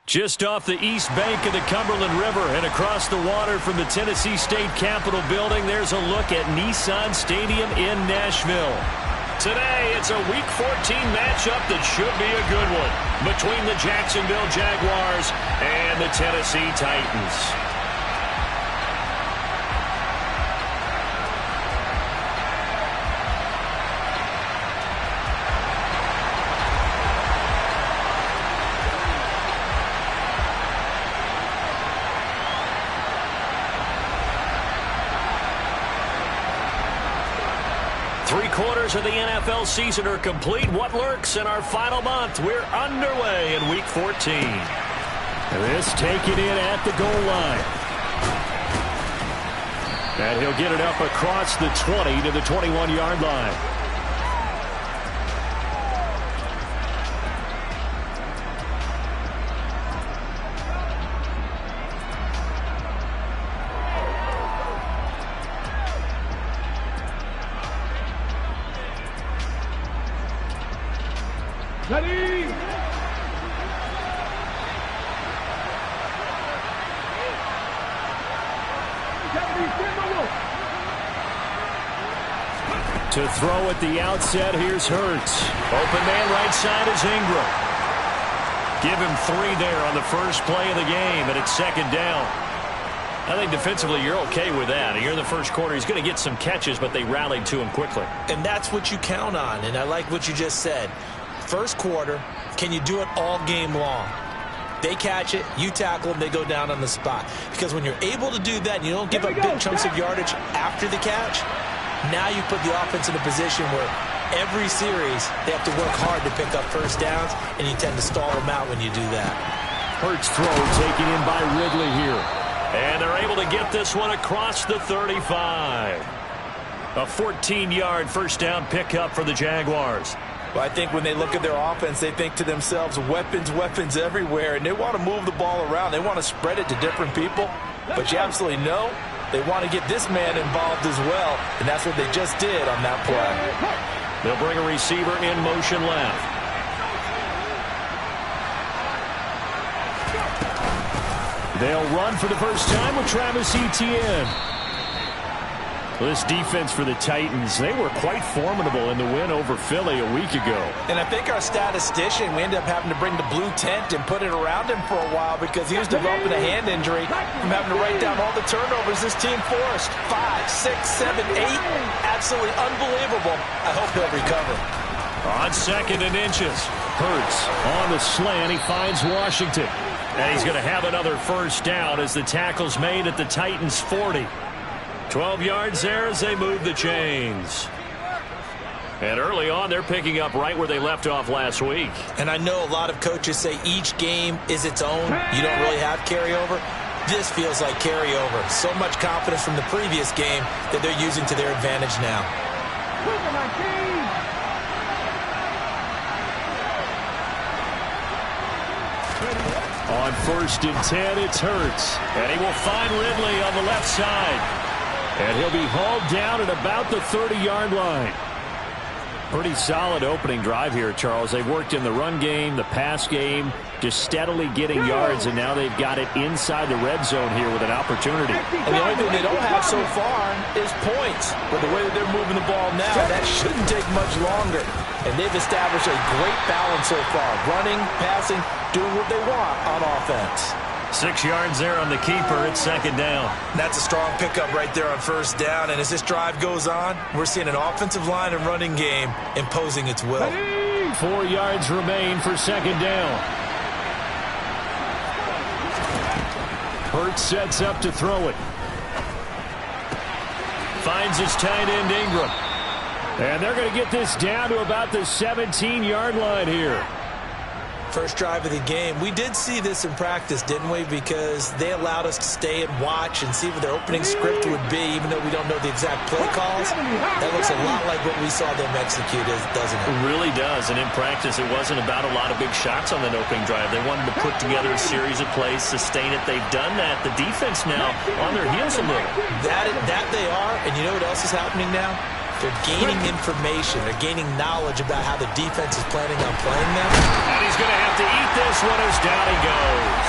Just off the east bank of the Cumberland River and across the water from the Tennessee State Capitol building, there's a look at Nissan Stadium in Nashville. Today, it's a Week 14 matchup that should be a good one between the Jacksonville Jaguars and the Tennessee Titans. 3/4 of the NFL season are complete. What lurks in our final month? We're underway in Week 14. This taken in at the goal line. And he'll get it up across the 20 to the 21-yard line. Ready! To throw at the outset, here's Hurts. Open man right side is Ingram. Give him 3 there on the first play of the game, and it's second down. I think defensively you're okay with that. Here in the first quarter, he's going to get some catches, but they rallied to him quickly. And that's what you count on, and I like what you just said. First quarter, can you do it all game long? They catch it, you tackle them, they go down on the spot. Because when you're able to do that and you don't give up big chunks of yardage after the catch, now you put the offense in a position where every series they have to work hard to pick up first downs, and you tend to stall them out when you do that. Hurts throw taken in by Ridley here. And they're able to get this one across the 35. A 14-yard first down pickup for the Jaguars. Well, I think when they look at their offense, they think to themselves, weapons, weapons everywhere, and they want to move the ball around. They want to spread it to different people, but you absolutely know they want to get this man involved as well, and that's what they just did on that play. They'll bring a receiver in motion left. They'll run for the first time with Travis Etienne. This defense for the Titans, they were quite formidable in the win over Philly a week ago. And I think our statistician, we ended up having to bring the blue tent and put it around him for a while because he was developing a hand injury from having to write down all the turnovers this team forced. 5, 6, 7, 8. Absolutely unbelievable. I hope he'll recover. On second and inches, Hurts on the slant. He finds Washington. And he's going to have another first down as the tackle's made at the Titans' 40. 12 yards there as they move the chains. And early on, they're picking up right where they left off last week. And I know a lot of coaches say each game is its own. You don't really have carryover. This feels like carryover. So much confidence from the previous game that they're using to their advantage now. On first and 10, it's Hurts. And he will find Ridley on the left side. And he'll be hauled down at about the 30-yard line. Pretty solid opening drive here, Charles. They've worked in the run game, the pass game, just steadily getting yards, and now they've got it inside the red zone here with an opportunity. And the only thing they don't have so far is points. But the way that they're moving the ball now, that shouldn't take much longer. And they've established a great balance so far. Running, passing, doing what they want on offense. 6 yards there on the keeper. It's second down. That's a strong pickup right there on first down. And as this drive goes on, we're seeing an offensive line and running game imposing its will. 4 yards remain for second down. Hurts sets up to throw it. Finds his tight end Ingram. And they're going to get this down to about the 17-yard line here. First drive of the game. We did see this in practice, didn't we? Because they allowed us to stay and watch and see what their opening script would be, even though we don't know the exact play calls. That looks a lot like what we saw them execute, doesn't it? It really does. And in practice, it wasn't about a lot of big shots on that opening drive. They wanted to put together a series of plays, sustain it. They've done that. The defense now on their heels a little. That they are. And you know what else is happening now? They're gaining information. They're gaining knowledge about how the defense is planning on playing them. And he's going to have to eat this one as down he goes.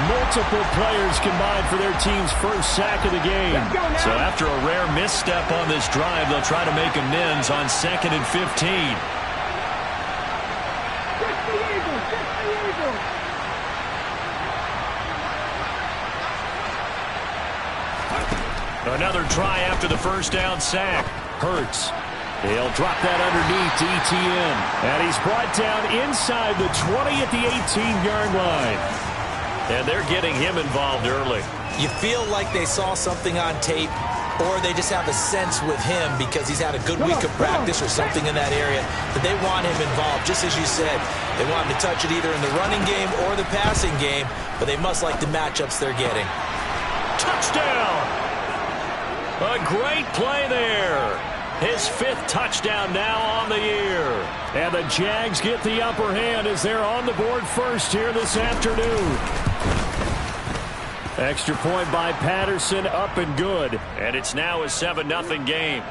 Multiple players combined for their team's first sack of the game. So after a rare misstep on this drive, they'll try to make amends on 2nd and 15. Another try after the first down sack. Hurts. He'll drop that underneath to ETN. And he's brought down inside the 20 at the 18-yard line. And they're getting him involved early. You feel like they saw something on tape, or they just have a sense with him because he's had a good week of practice or something in that area that they want him involved. Just as you said, they want him to touch it either in the running game or the passing game, but they must like the matchups they're getting. Touchdown! A great play there. His 5th touchdown now on the year. And the Jags get the upper hand as they're on the board first here this afternoon. Extra point by Patterson, up and good. And it's now a 7-0 game.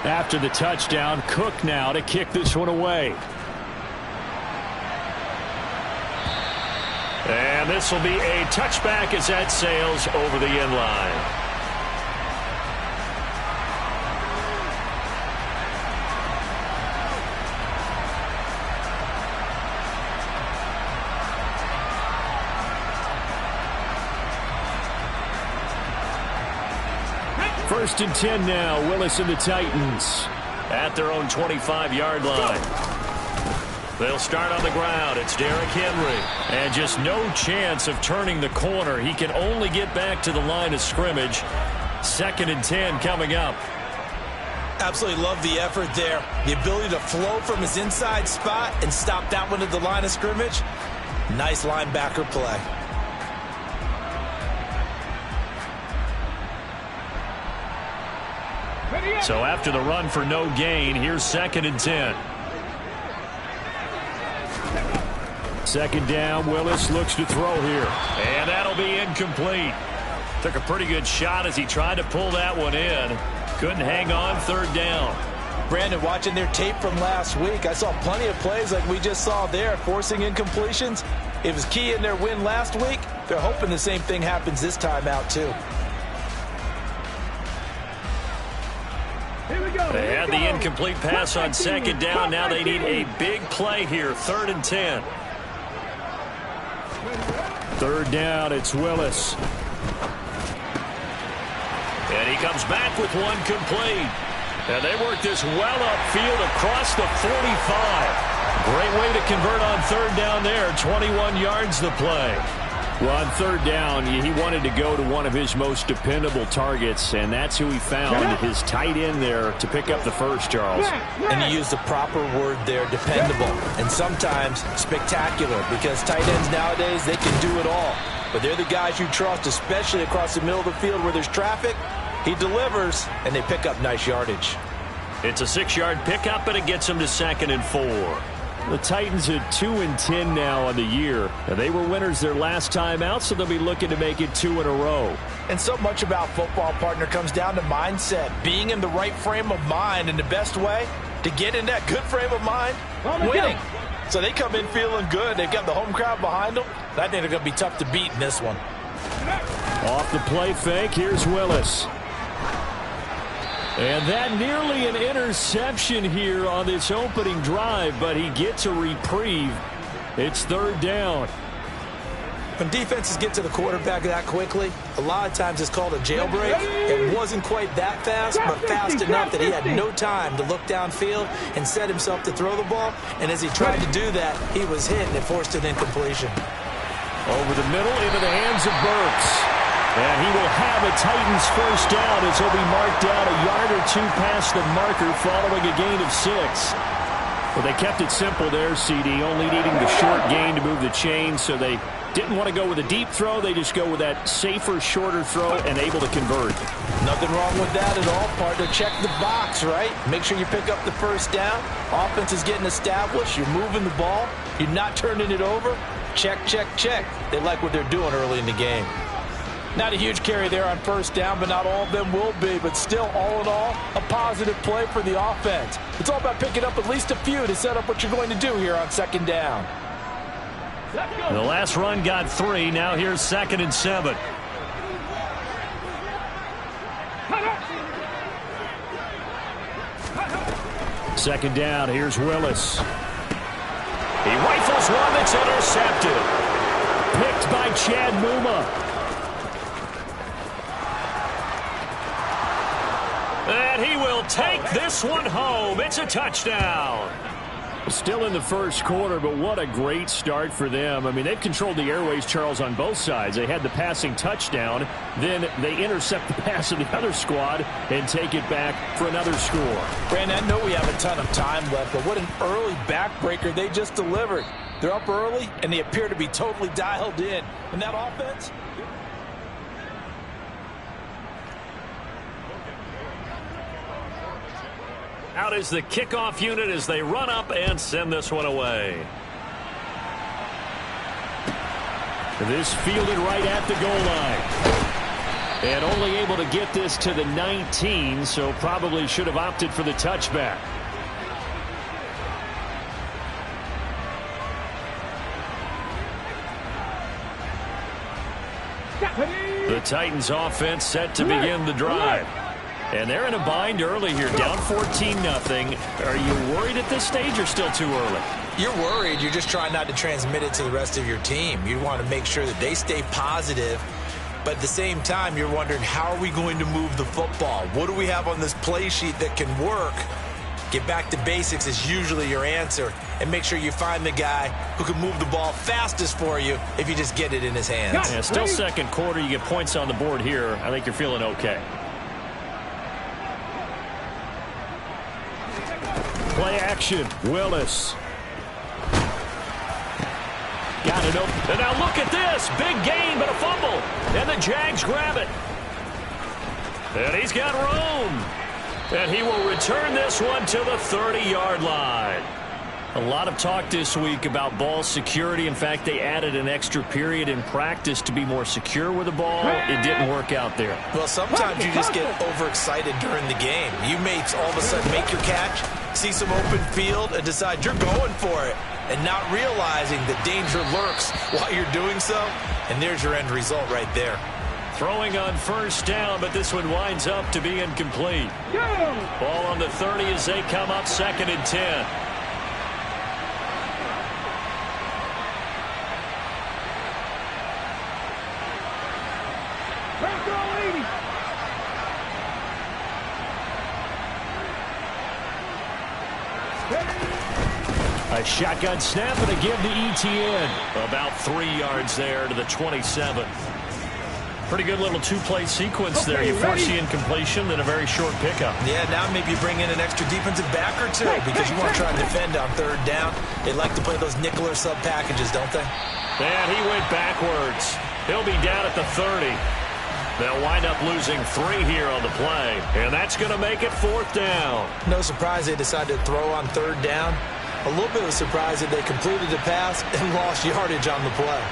After the touchdown, Cook now to kick this one away. And this will be a touchback as that sails over the end line. First and 10 now. Willis and the Titans at their own 25-yard line. They'll start on the ground. It's Derrick Henry. And just no chance of turning the corner. He can only get back to the line of scrimmage. 2nd and 10 coming up. Absolutely love the effort there. The ability to flow from his inside spot and stop that one at the line of scrimmage. Nice linebacker play. So after the run for no gain, here's 2nd and 10. 2nd down, Willis looks to throw here. And that'll be incomplete. Took a pretty good shot as he tried to pull that one in. Couldn't hang on 3rd down. Brandon, watching their tape from last week, I saw plenty of plays like we just saw there, forcing incompletions. It was key in their win last week. They're hoping the same thing happens this time out, too. They had the incomplete pass on 2nd down. Now they need a big play here. 3rd and 10. 3rd down, it's Willis. And he comes back with one complete. And they work this well upfield across the 45. Great way to convert on 3rd down there. 21 yards the play. Well, on 3rd down, he wanted to go to one of his most dependable targets, and that's who he found, his tight end there, to pick up the first, Charles. And he used the proper word there, dependable, and sometimes spectacular, because tight ends nowadays, they can do it all. But they're the guys you trust, especially across the middle of the field where there's traffic. He delivers, and they pick up nice yardage. It's a 6-yard pickup, and it gets him to 2nd and 4. The Titans are 2-10 now on the year. And they were winners their last time out, so they'll be looking to make it 2 in a row. And so much about football, partner, comes down to mindset. Being in the right frame of mind, and the best way to get in that good frame of mind, winning. So they come in feeling good. They've got the home crowd behind them. I think they're going to be tough to beat in this one. Off the play fake, here's Willis. And that nearly an interception here on this opening drive, but he gets a reprieve. It's 3rd down. When defenses get to the quarterback that quickly, a lot of times it's called a jailbreak. It wasn't quite that fast, but fast enough that he had no time to look downfield and set himself to throw the ball. And as he tried to do that, he was hit and it forced an incompletion. Over the middle into the hands of Burks. And he will have a Titans first down as he'll be marked down a yard or two past the marker following a gain of 6. Well, they kept it simple there, CD, only needing the short gain to move the chain, so they didn't want to go with a deep throw. They just go with that safer, shorter throw and able to convert. Nothing wrong with that at all, partner. Check the box, right? Make sure you pick up the first down. Offense is getting established. You're moving the ball. You're not turning it over. Check, check, check. They like what they're doing early in the game. Not a huge carry there on first down, but not all of them will be. But still, all in all, a positive play for the offense. It's all about picking up at least a few to set up what you're going to do here on second down. The last run got 3. Now here's 2nd and 7. Second down, here's Willis. He rifles one that's intercepted. Picked by Chad Muma. And he will take this one home. It's a touchdown. Still in the first quarter, but what a great start for them. I mean, they've controlled the airways, Charles, on both sides. They had the passing touchdown. Then they intercept the pass of the other squad and take it back for another score. Brandon, I know we have a ton of time left, but what an early backbreaker they just delivered. They're up early, and they appear to be totally dialed in. And that offense... Out is the kickoff unit as they run up and send this one away. This fielded right at the goal line. And only able to get this to the 19, so probably should have opted for the touchback. The Titans offense set to begin the drive. And they're in a bind early here, down 14-0. Are you worried at this stage or still too early? You're worried. You're just trying not to transmit it to the rest of your team. You want to make sure that they stay positive. But at the same time, you're wondering, how are we going to move the football? What do we have on this play sheet that can work? Get back to basics is usually your answer. And make sure you find the guy who can move the ball fastest for you if you just get it in his hands. Yeah, still second quarter. You get points on the board here. I think you're feeling okay. Play action. Willis. Got it open. And now look at this. Big gain, but a fumble. And the Jags grab it. And he's got room. And he will return this one to the 30-yard line. A lot of talk this week about ball security. In fact, they added an extra period in practice to be more secure with the ball. It didn't work out there. Well, sometimes you just get overexcited during the game. You may all of a sudden make your catch, see some open field, and decide you're going for it, and not realizing the danger lurks while you're doing so. And there's your end result right there. Throwing on first down, but this one winds up to be incomplete. Ball on the 30 as they come up 2nd and 10. A shotgun snap and a give to ETN. About 3 yards there to the 27. Pretty good little two-play sequence there. You force the incompletion, then a very short pickup. Yeah, now maybe you bring in an extra defensive back or two because you want to try and defend on 3rd down. They like to play those nickel or sub packages, don't they? And he went backwards. He'll be down at the 30. They'll wind up losing 3 here on the play, and that's going to make it 4th down. No surprise they decided to throw on 3rd down. A little bit of a surprise that they completed the pass and lost yardage on the play.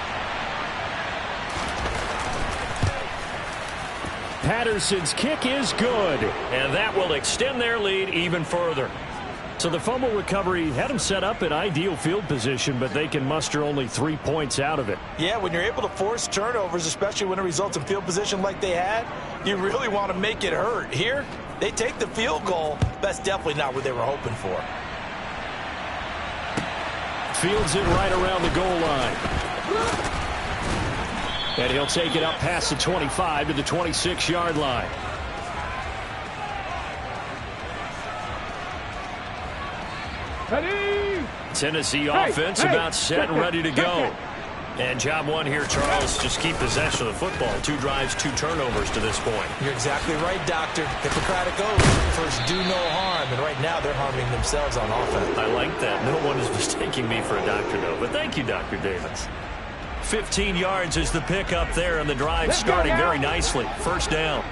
Patterson's kick is good, and that will extend their lead even further. So the fumble recovery had them set up in ideal field position, but they can muster only 3 points out of it. Yeah, when you're able to force turnovers, especially when it results in field position like they had, you really want to make it hurt. Here, they take the field goal. That's definitely not what they were hoping for. Fields it right around the goal line. And he'll take it up past the 25 to the 26-yard line. Tennessee offense about set and ready to go. And job one here, Charles, just keep possession of the football. 2 drives, 2 turnovers to this point. You're exactly right, Doctor. Hippocratic oath. First, do no harm. And right now, they're harming themselves on offense. I like that. No one is mistaking me for a doctor, though. But thank you, Dr. Davis. 15 yards is the pickup there, and the drive starting very nicely. 1st down.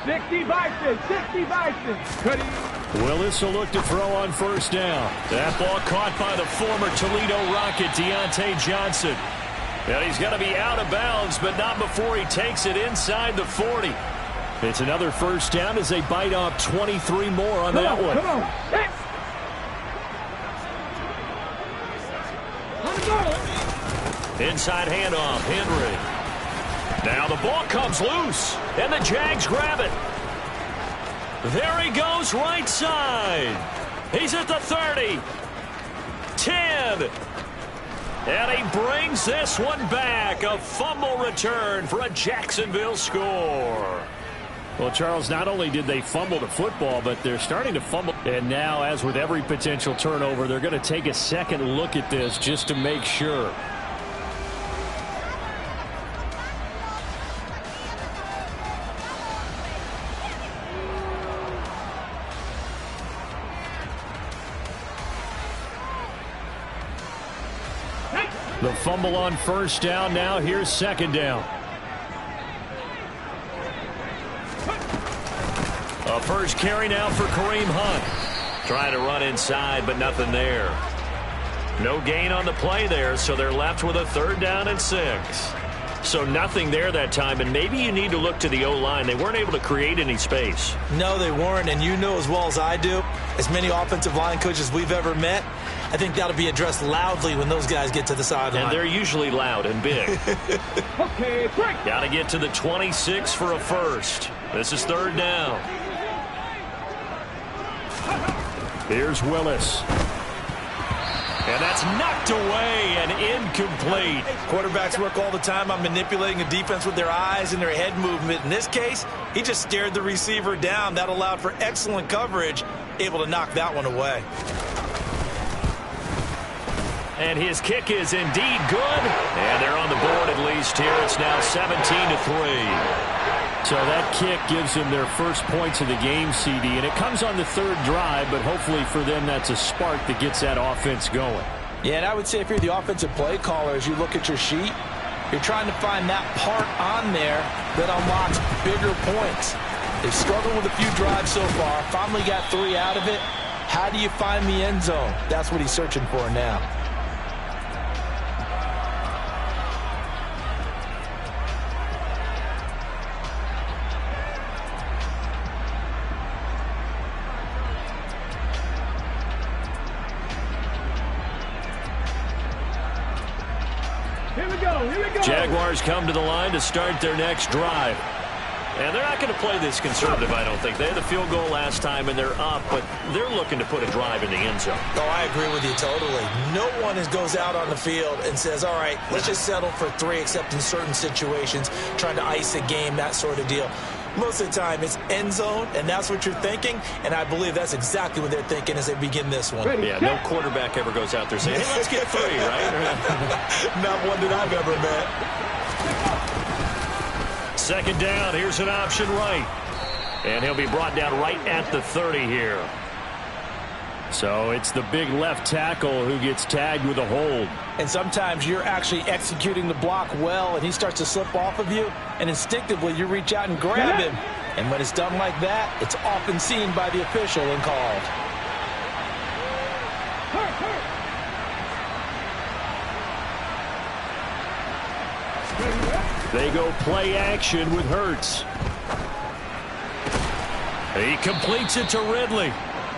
60 Bison. Willis will look to throw on 1st down. That ball caught by the former Toledo Rocket, Deontay Johnson. And he's going to be out of bounds, but not before he takes it inside the 40. It's another first down as they bite off 23 more on that one. Come on. Inside handoff, Henry. Now the ball comes loose, and the Jags grab it. There he goes, right side. He's at the 30. 10. And he brings this one back. A fumble return for a Jacksonville score. Well, Charles, not only did they fumble the football, but they're starting to fumble. And now, as with every potential turnover, they're going to take a second look at this just to make sure. The fumble on first down. Now here's second down. A first carry now for Kareem Hunt. Trying to run inside, but nothing there. No gain on the play there, so they're left with a 3rd down and 6. So nothing there that time, and maybe you need to look to the O-line. They weren't able to create any space. No, they weren't, and you know as well as I do, as many offensive line coaches we've ever met, I think that'll be addressed loudly when those guys get to the sideline. And they're usually loud and big. Okay, break. Got to get to the 26 for a first. This is 3rd down. Here's Willis. And that's knocked away and incomplete. Quarterbacks work all the time on manipulating a defense with their eyes and their head movement. In this case, he just stared the receiver down. That allowed for excellent coverage, able to knock that one away. And his kick is indeed good. And they're on the board at least here. It's now 17-3. So that kick gives them their first points of the game, CD. And it comes on the 3rd drive, but hopefully for them that's a spark that gets that offense going. Yeah, and I would say if you're the offensive play caller, as you look at your sheet, you're trying to find that part on there that unlocks bigger points. They've struggled with a few drives so far. Finally got 3 out of it. How do you find the end zone? That's what he's searching for now. Jaguars come to the line to start their next drive. And they're not going to play this conservative, I don't think. They had the field goal last time, and they're up, but they're looking to put a drive in the end zone. Oh, I agree with you totally. No one goes out on the field and says, all right, let's just settle for 3, except in certain situations, trying to ice a game, that sort of deal. Most of the time, it's end zone, and that's what you're thinking, and I believe that's exactly what they're thinking as they begin this one. Yeah, no quarterback ever goes out there saying, hey, let's get 3, right? Not one that I've ever met. 2nd down, here's an option right. And he'll be brought down right at the 30 here. So it's the big left tackle who gets tagged with a hold. And sometimes you're actually executing the block well, and he starts to slip off of you, and instinctively you reach out and grab him. And when it's done like that, it's often seen by the official and called. They go play action with Hurts. He completes it to Ridley.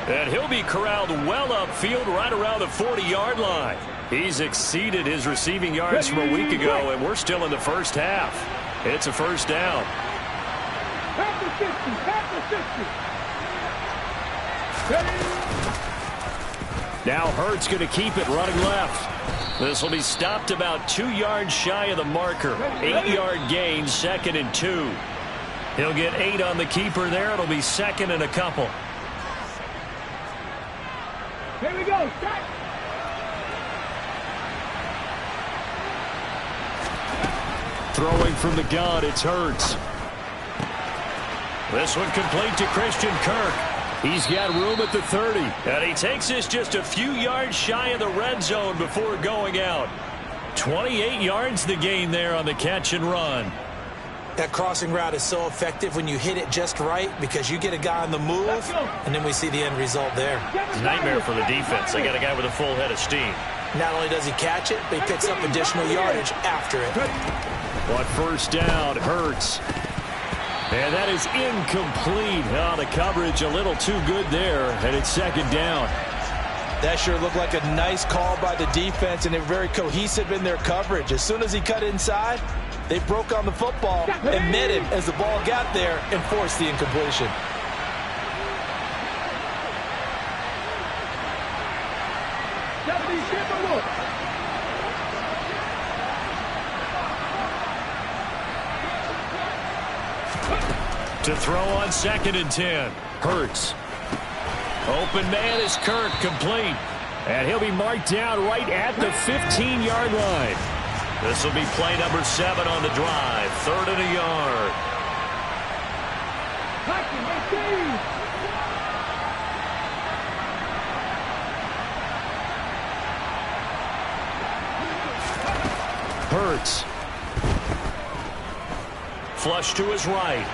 And he'll be corralled well upfield right around the 40-yard line. He's exceeded his receiving yards from a week ago, and we're still in the first half. It's a first down. Past the 50. Now Hurts going to keep it running left. This will be stopped about 2 yards shy of the marker. 8-yard gain, 2nd and 2. He'll get 8 on the keeper there. It'll be 2nd and a couple. Here we go. Start. Throwing from the gun, it's Hurts. This one complete to Christian Kirk. He's got room at the 30. And he takes this just a few yards shy of the red zone before going out. 28 yards the gain there on the catch and run. That crossing route is so effective when you hit it just right because you get a guy on the move, and then we see the end result there. Nightmare for the defense. They got a guy with a full head of steam. Not only does he catch it, but he picks up additional yardage after it. On first down, Hurts. And that is incomplete. Oh, the coverage a little too good there, and it's second down. That sure looked like a nice call by the defense, and they're very cohesive in their coverage. As soon as he cut inside, they broke on the football and met him as the ball got there and forced the incompletion. To throw on 2nd and 10. Hurts. Open man is Kirk, complete. And he'll be marked down right at the 15-yard line. This will be play number 7 on the drive. 3rd and a yard. Hurts. Flush to his right.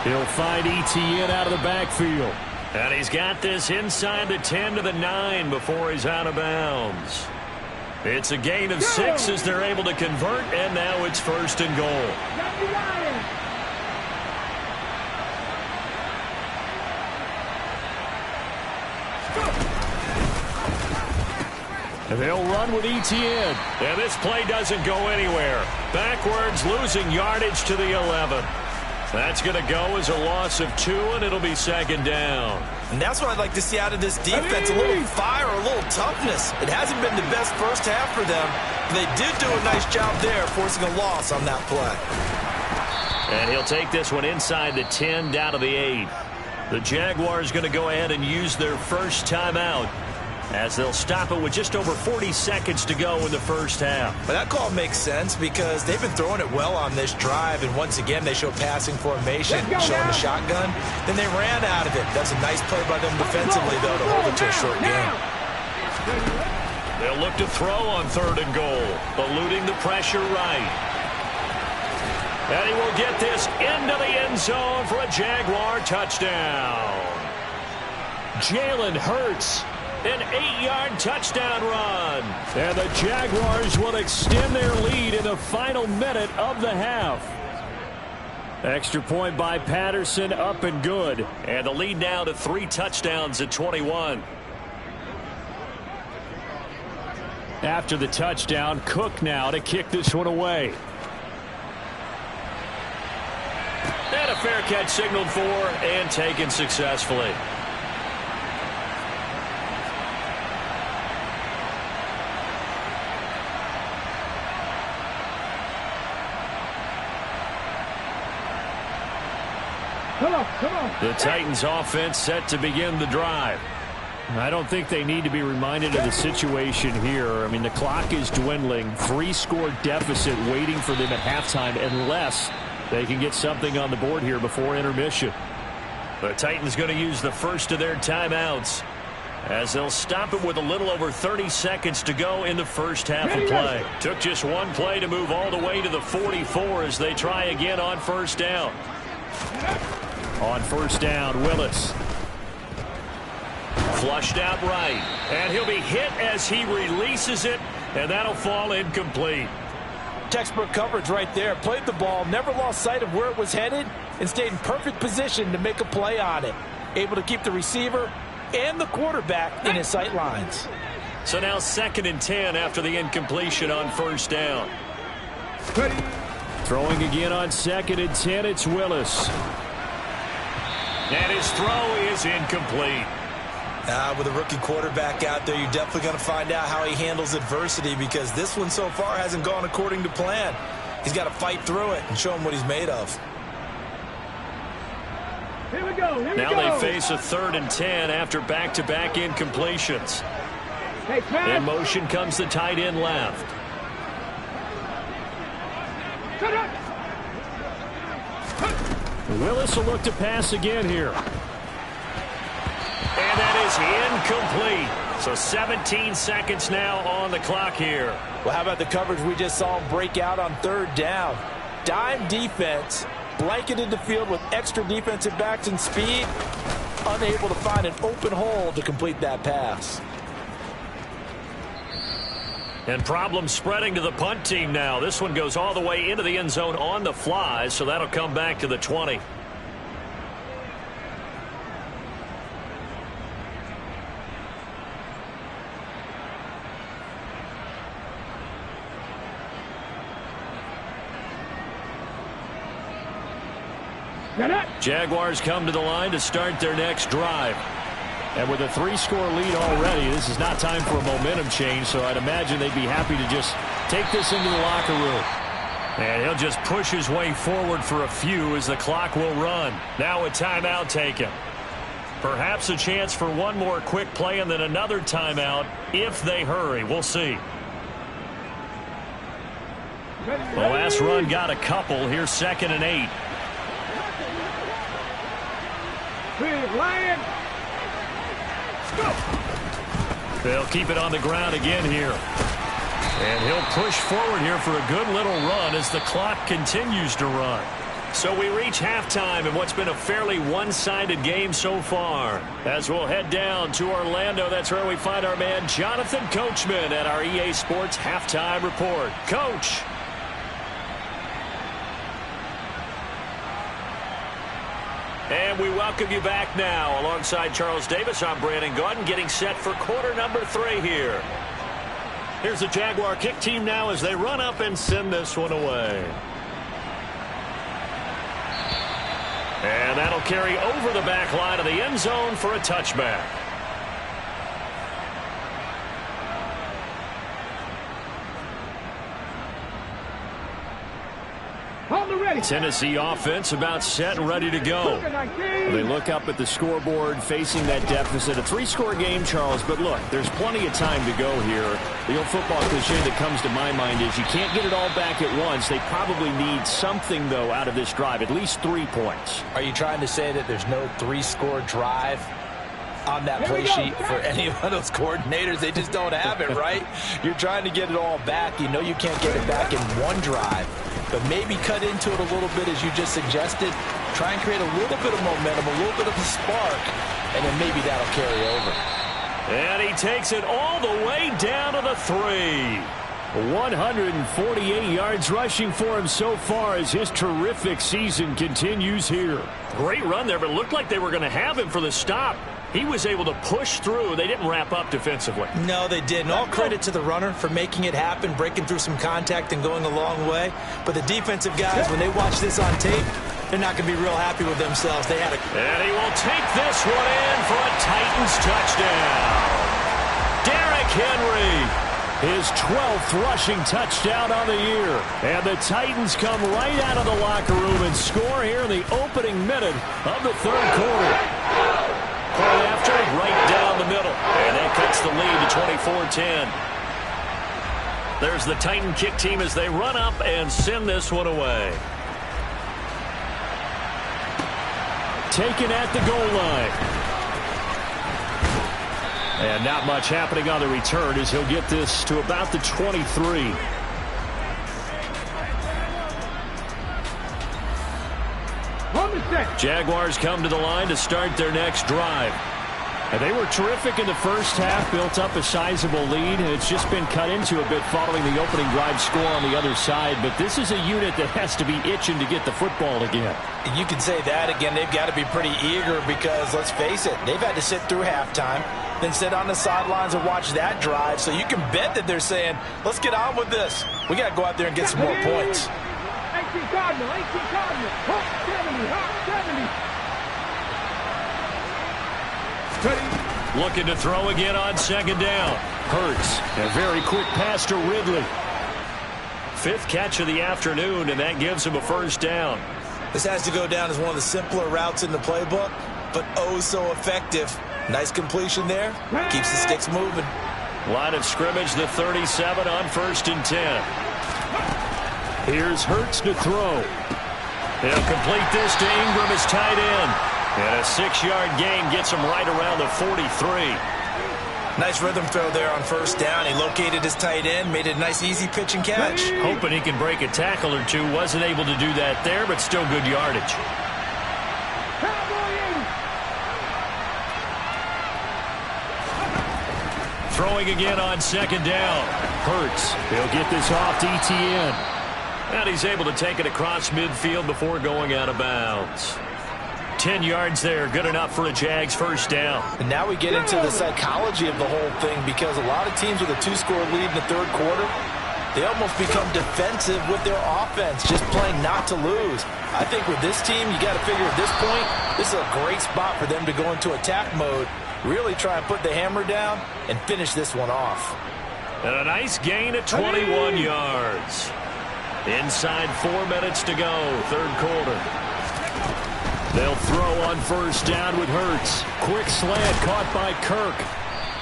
He'll find Etienne out of the backfield. And he's got this inside the 10 to the 9 before he's out of bounds. It's a gain of 6 as they're able to convert, and now it's 1st and goal. And they'll run with Etienne. And this play doesn't go anywhere. Backwards, losing yardage to the 11. That's going to go as a loss of 2, and it'll be 2nd down. And that's what I'd like to see out of this defense, a little fire, a little toughness. It hasn't been the best first half for them, but they did do a nice job there, forcing a loss on that play. And he'll take this one inside the 10, down to the 8. The Jaguars going to go ahead and use their first timeout, as they'll stop it with just over 40 seconds to go in the first half. But that call makes sense because they've been throwing it well on this drive, and once again they show passing formation, showing the shotgun. Then they ran out of it. That's a nice play by them defensively, though, to hold it to a short game. They'll look to throw on 3rd and goal, eluding the pressure right. And he will get this into the end zone for a Jaguar touchdown. Jalen Hurts. An 8-yard touchdown run. And the Jaguars will extend their lead in the final minute of the half. Extra point by Patterson, up and good. And the lead now to 3 touchdowns at 21. After the touchdown, Cook now to kick this one away. And a fair catch signaled for and taken successfully. Come on. The Titans offense set to begin the drive. I don't think they need to be reminded of the situation here. I mean, the clock is dwindling. 3-score deficit waiting for them at halftime unless they can get something on the board here before intermission. The Titans going to use the first of their timeouts as they'll stop it with a little over 30 seconds to go in the first half of play. Took just one play to move all the way to the 44 as they try again on first down. On first down, Willis. Flushed out right. And he'll be hit as he releases it, and that'll fall incomplete. Textbook coverage right there. Played the ball, never lost sight of where it was headed, and stayed in perfect position to make a play on it. Able to keep the receiver and the quarterback in his sight lines. So now 2nd and 10 after the incompletion on first down. Throwing again on 2nd and 10, it's Willis. And his throw is incomplete. With a rookie quarterback out there, you're definitely going to find out how he handles adversity because this one so far hasn't gone according to plan. He's got to fight through it and show him what he's made of. Here we go. Now they face a 3rd and 10 after back-to-back incompletions. In motion comes the tight end left. Willis will look to pass again here. And that is incomplete. So 17 seconds now on the clock here. Well, how about the coverage we just saw him break out on 3rd down? Dime defense, blanketed the field with extra defensive backs and speed, unable to find an open hole to complete that pass. And problem spreading to the punt team now. This one goes all the way into the end zone on the fly, so that'll come back to the 20. Jaguars come to the line to start their next drive. And with a 3-score lead already, this is not time for a momentum change, so I'd imagine they'd be happy to just take this into the locker room. And he'll just push his way forward for a few as the clock will run. Now a timeout taken. Perhaps a chance for one more quick play and then another timeout if they hurry. We'll see. The last run got a couple. Here's 2nd and 8. They'll keep it on the ground again here. And he'll push forward here for a good little run as the clock continues to run. So we reach halftime in what's been a fairly one-sided game so far. As we'll head down to Orlando, that's where we find our man Jonathan Coachman at our EA Sports Halftime Report. Coach. And we welcome you back now. Alongside Charles Davis, I'm Brandon Gaudin, getting set for quarter number 3 here. Here's the Jaguar kick team now as they run up and send this one away. And that'll carry over the back line of the end zone for a touchback. Tennessee offense about set and ready to go. They look up at the scoreboard facing that deficit. A 3-score game, Charles, but look, there's plenty of time to go here. The old football cliche that comes to my mind is you can't get it all back at once. They probably need something, though, out of this drive, at least 3 points. Are you trying to say that there's no 3-score drive on that play sheet for any of those coordinators? They just don't have it, right? You're trying to get it all back. You know you can't get it back in one drive. But maybe cut into it a little bit, as you just suggested. Try and create a little bit of momentum, a little bit of a spark, and then maybe that'll carry over. And he takes it all the way down to the 3. 148 yards rushing for him so far as his terrific season continues here. Great run there, but it looked like they were going to have him for the stop. He was able to push through. They didn't wrap up defensively. No, they didn't. All credit to the runner for making it happen, breaking through some contact and going a long way. But the defensive guys, when they watch this on tape, they're not going to be real happy with themselves. They had a... And he will take this one in for a Titans touchdown. Derrick Henry, his 12th rushing touchdown on the year. And the Titans come right out of the locker room and score here in the opening minute of the 3rd quarter. Point after, right down the middle. And that cuts the lead to 24-10. There's the Titan kick team as they run up and send this one away. Taken at the goal line. And not much happening on the return as he'll get this to about the 23. Jaguars come to the line to start their next drive. And they were terrific in the first half, built up a sizable lead. It's just been cut into a bit following the opening drive score on the other side. But this is a unit that has to be itching to get the football again. You can say that again. They've got to be pretty eager because, let's face it, they've had to sit through halftime, then sit on the sidelines and watch that drive. So you can bet that they're saying, let's get on with this. We got to go out there and get some more points. 18 Cardinal, 18 Cardinal, Hawk 70, Hawk 70. Looking to throw again on 2nd down. Hurts, a very quick pass to Ridley. 5th catch of the afternoon, and that gives him a 1st down. This has to go down as one of the simpler routes in the playbook, but oh so effective. Nice completion there. Keeps the sticks moving. Line of scrimmage, the 37 on 1st and 10. Here's Hurts to throw. He'll complete this to Ingram as tight end. And a 6-yard gain gets him right around the 43. Nice rhythm throw there on 1st down. He located his tight end, made it a nice easy pitch and catch. Hoping he can break a tackle or two. Wasn't able to do that there, but still good yardage. Throwing again on second down. Hurts. He'll get this off to ETN. And he's able to take it across midfield before going out of bounds. 10 yards there, good enough for a Jags first down. And now we get into the psychology of the whole thing, because a lot of teams with a 2-score lead in the third quarter, they almost become defensive with their offense, just playing not to lose. I think with this team, you got to figure at this point, this is a great spot for them to go into attack mode, really try and put the hammer down and finish this one off. And a nice gain of 21 yards. Inside 4 minutes to go, third quarter. They'll throw on first down with Hurts. Quick slant caught by Kirk.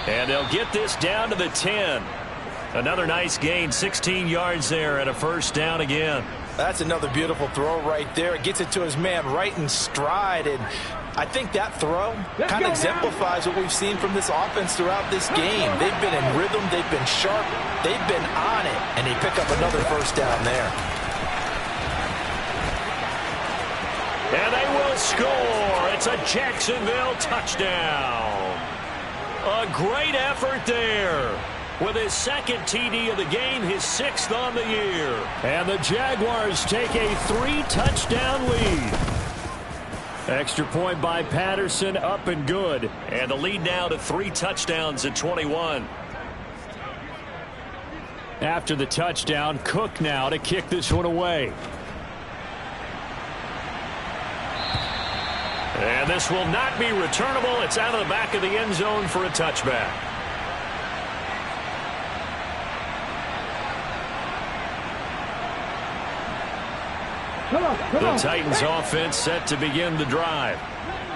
And they'll get this down to the 10. Another nice gain, 16 yards there, and a first down again. That's another beautiful throw right there. It gets it to his man right in stride, and I think that throw kind of exemplifies what we've seen from this offense throughout this game. They've been in rhythm, they've been sharp, they've been on it, and they pick up another first down there. And they will score. It's a Jacksonville touchdown. A great effort there. With his second TD of the game, his 6th on the year. And the Jaguars take a 3-touchdown lead. Extra point by Patterson, up and good. And the lead now to 3 touchdowns at 21. After the touchdown, Cook now to kick this one away. And this will not be returnable. It's out of the back of the end zone for a touchback. The Titans offense set to begin the drive.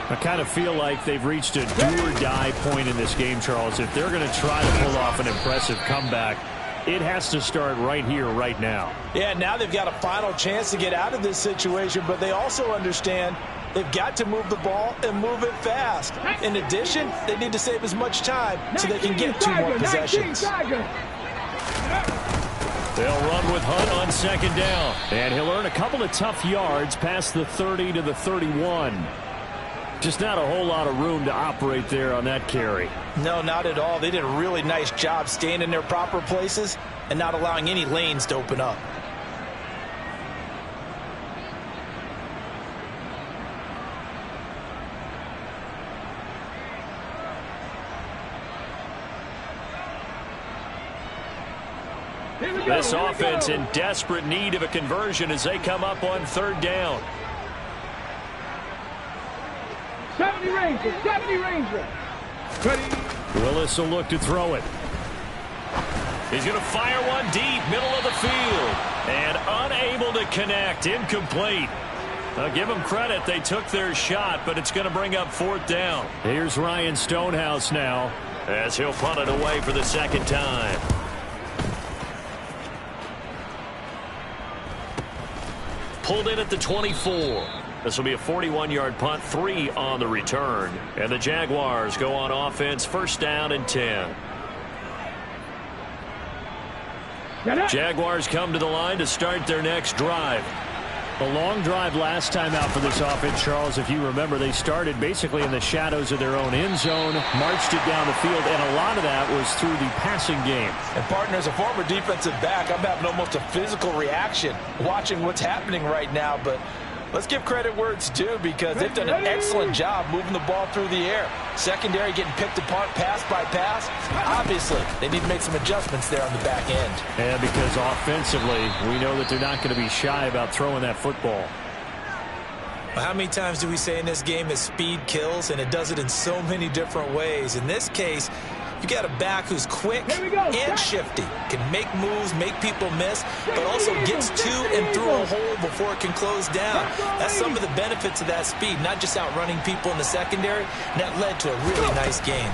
I kind of feel like they've reached a do-or-die point in this game, Charles. If they're going to try to pull off an impressive comeback, it has to start right here, right now. Yeah, now they've got a final chance to get out of this situation, but they also understand they've got to move the ball and move it fast. In addition, they need to save as much time so they can get 2 more possessions. They'll run with Hunt on second down. And he'll earn a couple of tough yards past the 30 to the 31. Just not a whole lot of room to operate there on that carry. No, not at all. They did a really nice job staying in their proper places and not allowing any lanes to open up. This offense in desperate need of a conversion as they come up on third down. 70 Ranger, 70 Ranger. Ready. Willis will look to throw it. He's going to fire one deep, middle of the field. And unable to connect, incomplete. I'll give them credit, they took their shot, but it's going to bring up fourth down. Here's Ryan Stonehouse now as he'll punt it away for the second time. Pulled in at the 24. This will be a 41-yard punt, 3 on the return. And the Jaguars go on offense, first down and 10. Jaguars come to the line to start their next drive. A long drive last time out for this offense, Charles. If you remember, they started basically in the shadows of their own end zone, marched it down the field, and a lot of that was through the passing game. And, partner, as a former defensive back, I'm having almost a physical reaction watching what's happening right now. But let's give credit where it's due, because they've done an excellent job moving the ball through the air. Secondary getting picked apart pass by pass. Obviously, they need to make some adjustments there on the back end. And because offensively, we know that they're not going to be shy about throwing that football. Well, how many times do we say in this game that speed kills, and it does it in so many different ways? In this case, you got a back who's quick and shifty, can make moves, make people miss, but also gets to and through a hole before it can close down. That's some of the benefits of that speed, not just outrunning people in the secondary, and that led to a really nice game.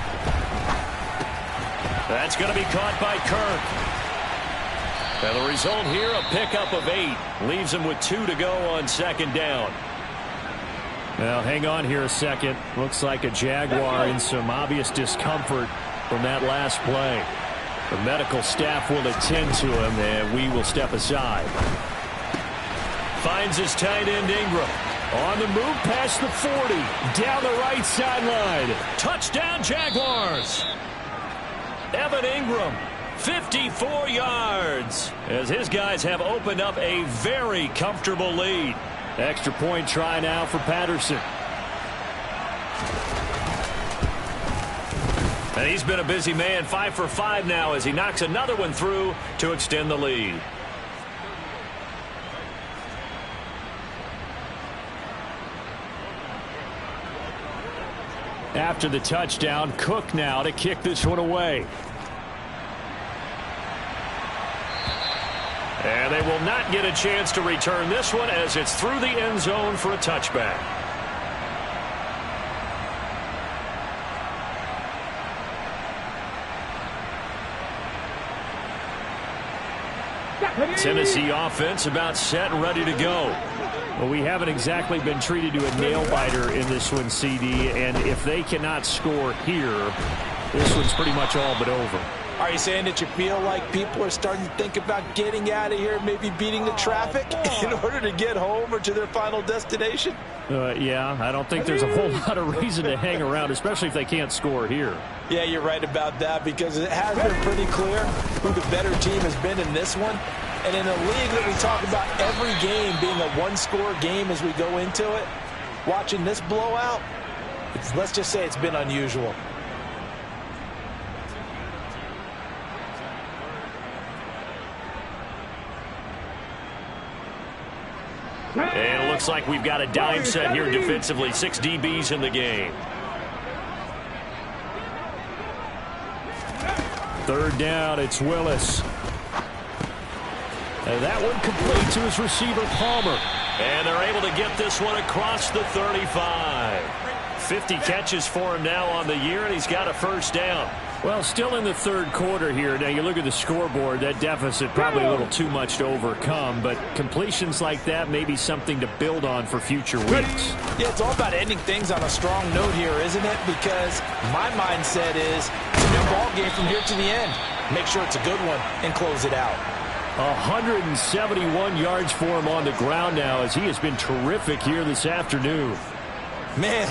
That's going to be caught by Kirk. And the result here, a pickup of 8. Leaves him with 2 to go on second down. Now, hang on here a second. Looks like a Jaguar in some obvious discomfort from that last play. The medical staff will attend to him, and we will step aside. Finds his tight end Ingram. On the move past the 40. Down the right sideline. Touchdown, Jaguars. Evan Ingram, 54 yards, as his guys have opened up a very comfortable lead. Extra point try now for Patterson. And he's been a busy man, 5 for 5 now as he knocks another one through to extend the lead. After the touchdown, Cook now to kick this one away. And they will not get a chance to return this one as it's through the end zone for a touchback. Tennessee offense about set and ready to go. Well, we haven't exactly been treated to a nail-biter in this one, CD, and if they cannot score here, this one's pretty much all but over. Are you saying that you feel like people are starting to think about getting out of here, maybe beating the traffic in order to get home or to their final destination? Yeah, I don't think there's a whole lot of reason to hang around, especially if they can't score here. Yeah, you're right about that because it has been pretty clear who the better team has been in this one. And in a league that we talk about every game being a one-score game as we go into it, watching this blowout, let's just say it's been unusual. And it looks like we've got a dime set here defensively. 6 DBs in the game. Third down, it's Willis. And that one complete to his receiver, Palmer. And they're able to get this one across the 35. 50 catches for him now on the year, and he's got a first down. Well, still in the third quarter here. Now, you look at the scoreboard, that deficit probably a little too much to overcome, but completions like that may be something to build on for future weeks. Yeah, it's all about ending things on a strong note here, isn't it? Because my mindset is it's a new ball game from here to the end. Make sure it's a good one and close it out. 171 yards for him on the ground now as he has been terrific here this afternoon. Man,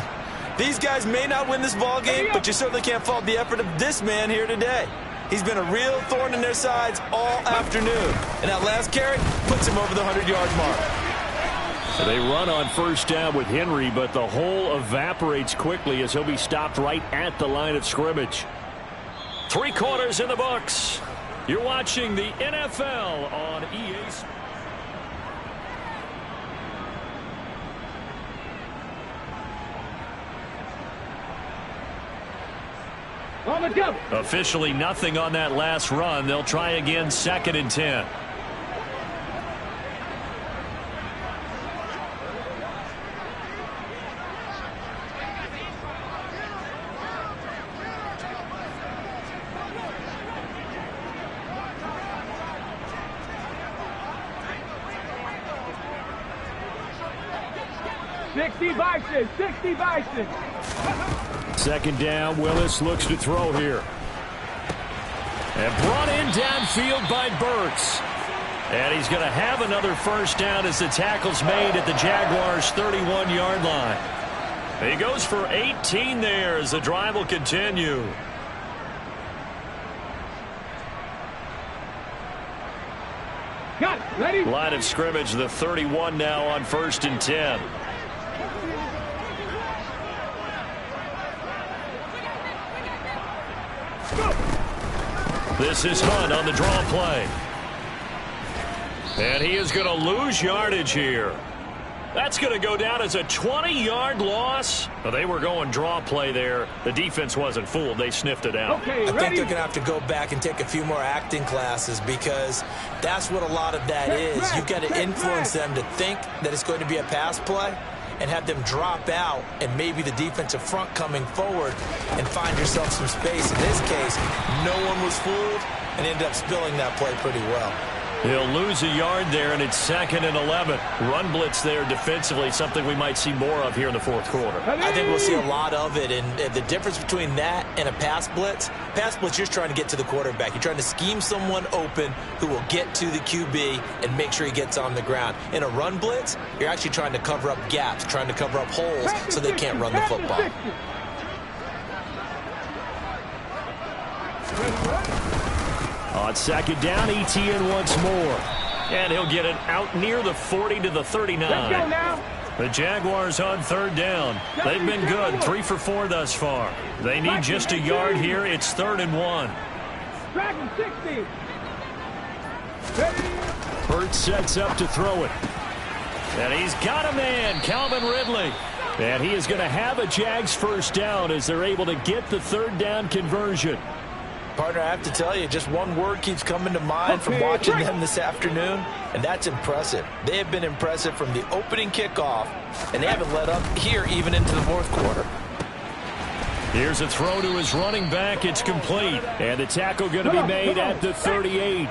these guys may not win this ball game, but you certainly can't fault the effort of this man here today. He's been a real thorn in their sides all afternoon. And that last carry puts him over the 100-yard mark. They run on first down with Henry, but the hole evaporates quickly as he'll be stopped right at the line of scrimmage. 3 quarters in the books. You're watching the NFL on EA. On the jump. Officially nothing on that last run. They'll try again, 2nd and 10. Bison, 60 Bison. 2nd down, Willis looks to throw here. And brought in downfield by Burks. And he's going to have another first down as the tackle's made at the Jaguars' 31-yard line. He goes for 18 there as the drive will continue. Got it. Ready? Line of scrimmage, the 31 now on 1st and 10. This is Hunt on the draw play. And he is going to lose yardage here. That's going to go down as a 20-yard loss. Well, they were going draw play there. The defense wasn't fooled. They sniffed it out. Okay, I think they're going to have to go back and take a few more acting classes because that's what a lot of that is. You've got to influence them to think that it's going to be a pass play and have them drop out and maybe the defensive front coming forward and find yourself some space. In this case, no one was fooled and ended up spilling that play pretty well. He'll lose a yard there, and it's 2nd and 11. Run blitz there defensively, something we might see more of here in the 4th quarter. I think we'll see a lot of it, and the difference between that and a pass blitz, you're just trying to get to the quarterback. You're trying to scheme someone open who will get to the QB and make sure he gets on the ground. In a run blitz, you're actually trying to cover up gaps, trying to cover up holes so they can't run the football. On second down, ETN once more. And he'll get it out near the 40 to the 39. Let's go now. The Jaguars on third down. They've been good, 3 for 4 thus far. They need just a yard here. It's 3rd and 1. Dragon 60. Hurts sets up to throw it. And he's got a man, Calvin Ridley. And he is going to have a Jags first down as they're able to get the 3rd down conversion. Partner, I have to tell you, just one word keeps coming to mind from watching them this afternoon, and that's impressive. They have been impressive from the opening kickoff, and they haven't let up here even into the 4th quarter. Here's a throw to his running back. It's complete. And the tackle going to be made at the 38.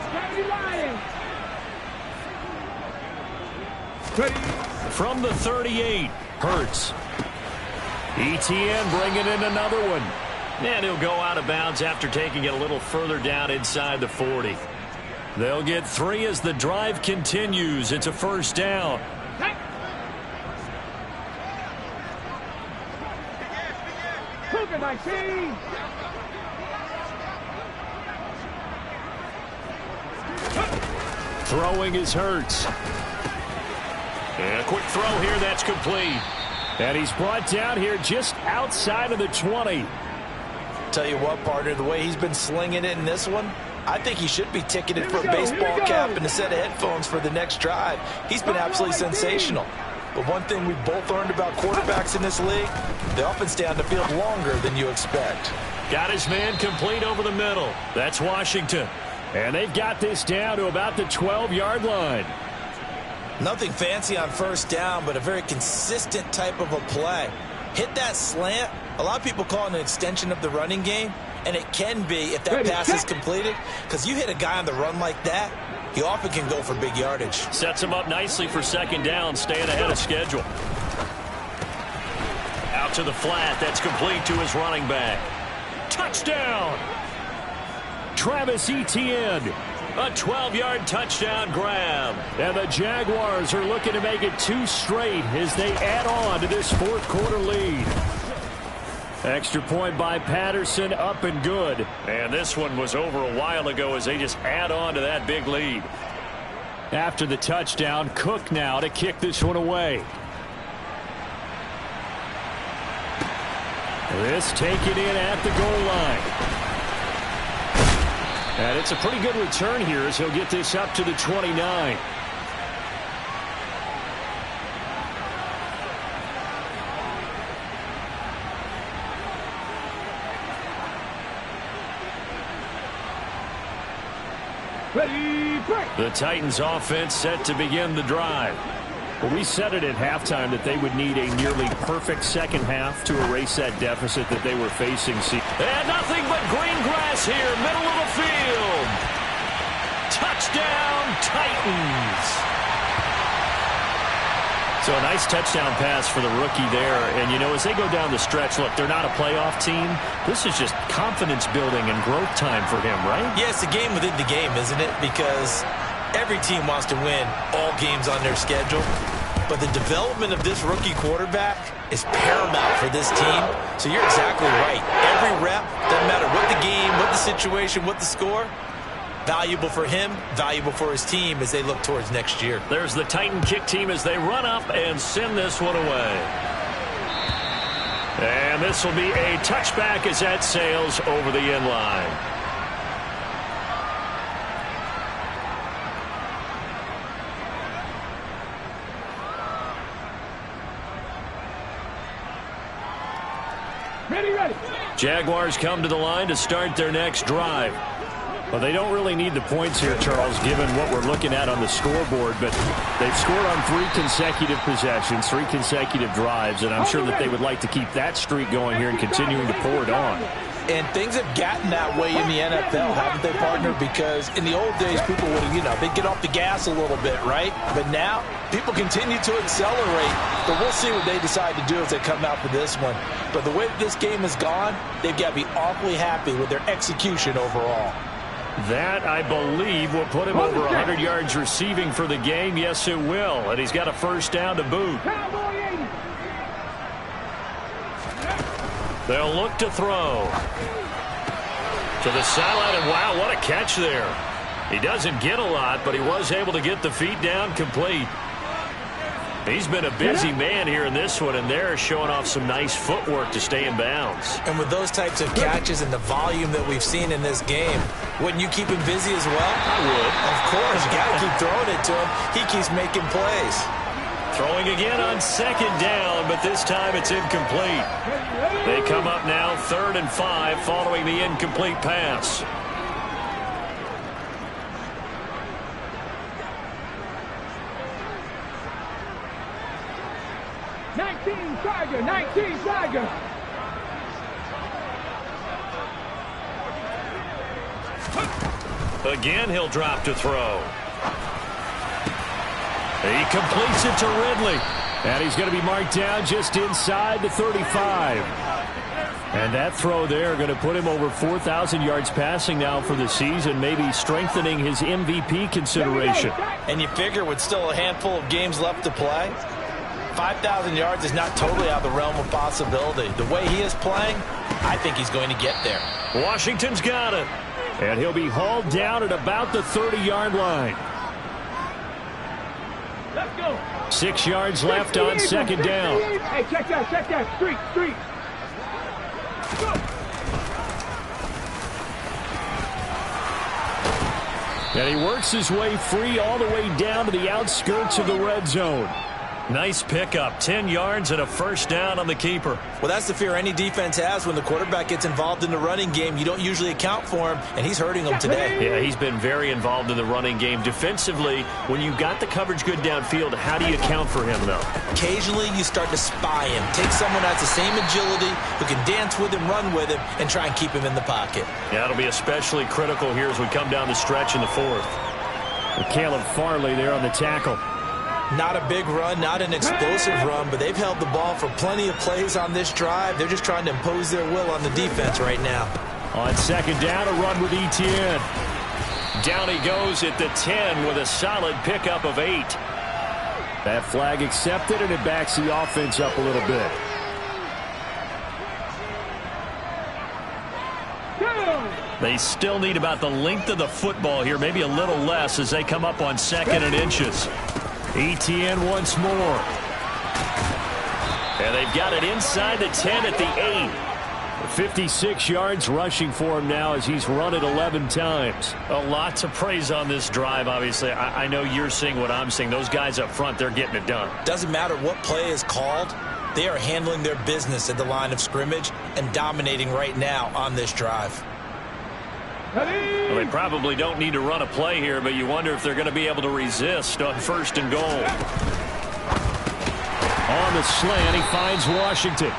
From the 38, Hurts. ETN bringing in another one. And he'll go out of bounds after taking it a little further down inside the 40. They'll get 3 as the drive continues. It's a first down. Throwing is Hurts. And a quick throw here, that's complete. And he's brought down here just outside of the 20. Tell you what, partner, the way he's been slinging it in this one, I think he should be ticketed for a baseball cap and a set of headphones for the next drive. He's been absolutely sensational. But one thing we've both learned about quarterbacks in this league, they often stay on the field longer than you expect. Got his man complete over the middle. That's Washington. And they've got this down to about the 12-yard line. Nothing fancy on first down, but a very consistent type of a play. Hit that slant. A lot of people call it an extension of the running game, and it can be if that pass is completed, because you hit a guy on the run like that, he often can go for big yardage. Sets him up nicely for second down, staying ahead of schedule. Out to the flat. That's complete to his running back. Touchdown! Travis Etienne. A 12-yard touchdown grab. And the Jaguars are looking to make it 2 straight as they add on to this 4th quarter lead. Extra point by Patterson, up and good. And this one was over a while ago as they just add on to that big lead. After the touchdown, Cook now to kick this one away. This taken in at the goal line. And it's a pretty good return here as he'll get this up to the 29. The Titans offense set to begin the drive. Well, we said it at halftime that they would need a nearly perfect second half to erase that deficit that they were facing. And nothing but green grass here, middle of the field. Touchdown, Titans. So a nice touchdown pass for the rookie there. And, you know, as they go down the stretch, look, they're not a playoff team. This is just confidence building and growth time for him, right? Yeah, it's a game within the game, isn't it? Because every team wants to win all games on their schedule. But the development of this rookie quarterback is paramount for this team. So you're exactly right. Every rep, doesn't matter what the game, what the situation, what the score, valuable for him, valuable for his team as they look towards next year. There's the Titan kick team as they run up and send this one away. And this will be a touchback as that sails over the end line. Ready. Jaguars come to the line to start their next drive. Well, they don't really need the points here, Charles, given what we're looking at on the scoreboard, but they've scored on 3 consecutive possessions, 3 consecutive drives, and I'm sure that they would like to keep that streak going here and continuing to pour it on. And things have gotten that way in the NFL, haven't they, partner? Because in the old days, people would have, they'd get off the gas a little bit, right? But now, people continue to accelerate. But we'll see what they decide to do as they come out for this one. But the way that this game has gone, they've got to be awfully happy with their execution overall. That, I believe, will put him over 100 yards receiving for the game. Yes, it will. And he's got a first down to boot. They'll look to throw. To the sideline, and wow, what a catch there. He doesn't get a lot, but he was able to get the feet down complete. He's been a busy man here in this one, and they're showing off some nice footwork to stay in bounds. And with those types of catches and the volume that we've seen in this game, wouldn't you keep him busy as well? I would. Of course. You got to keep throwing it to him. He keeps making plays. Throwing again on second down, but this time it's incomplete. They come up now 3rd and 5 following the incomplete pass. Tiger, 19 Tiger. Again, he'll drop to throw. He completes it to Ridley. And he's going to be marked down just inside the 35. And that throw there going to put him over 4,000 yards passing now for the season, maybe strengthening his MVP consideration. And you figure with still a handful of games left to play, 5,000 yards is not totally out of the realm of possibility. The way he is playing, I think he's going to get there. Washington's got it. And he'll be hauled down at about the 30-yard line. Let's go. 6 yards left on second down. Hey, check that. Street. Go. And he works his way free all the way down to the outskirts of the red zone. Nice pickup, 10 yards and a first down on the keeper. Well, that's the fear any defense has when the quarterback gets involved in the running game. You don't usually account for him, and he's hurting them today. Yeah, he's been very involved in the running game. Defensively, when you got the coverage good downfield, how do you account for him, though? Occasionally, you start to spy him. Take someone that has the same agility, who can dance with him, run with him, and try and keep him in the pocket. Yeah, it'll be especially critical here as we come down the stretch in the 4th. Caleb Farley there on the tackle. Not a big run, not an explosive run, but they've held the ball for plenty of plays on this drive. They're just trying to impose their will on the defense right now. On second down, a run with Etienne. Down he goes at the 10 with a solid pickup of 8. That flag accepted, and it backs the offense up a little bit. They still need about the length of the football here, maybe a little less as they come up on 2nd and inches. Etienne once more. And they've got it inside the 10 at the 8. 56 yards rushing for him now as he's run it 11 times. A lot to praise on this drive, obviously. I know you're seeing what I'm seeing. Those guys up front, they're getting it done. Doesn't matter what play is called. They are handling their business at the line of scrimmage and dominating right now on this drive. Well, they probably don't need to run a play here, but you wonder if they're going to be able to resist on 1st and goal. On the slant, he finds Washington.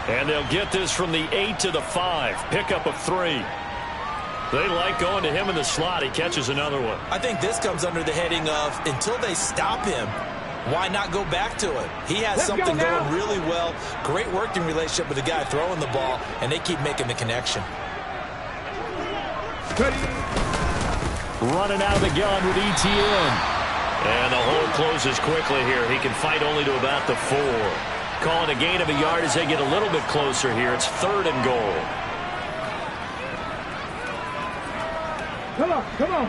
And they'll get this from the 8 to the 5. Pickup of 3. They like going to him in the slot. He catches another one. I think this comes under the heading of until they stop him, why not go back to it? He has something going really well. Great working relationship with the guy throwing the ball, and they keep making the connection. Running out of the gun with Etienne. And the hole closes quickly here. He can fight only to about the 4. Calling a gain of a yard as they get a little bit closer here. It's 3rd and goal. Come on.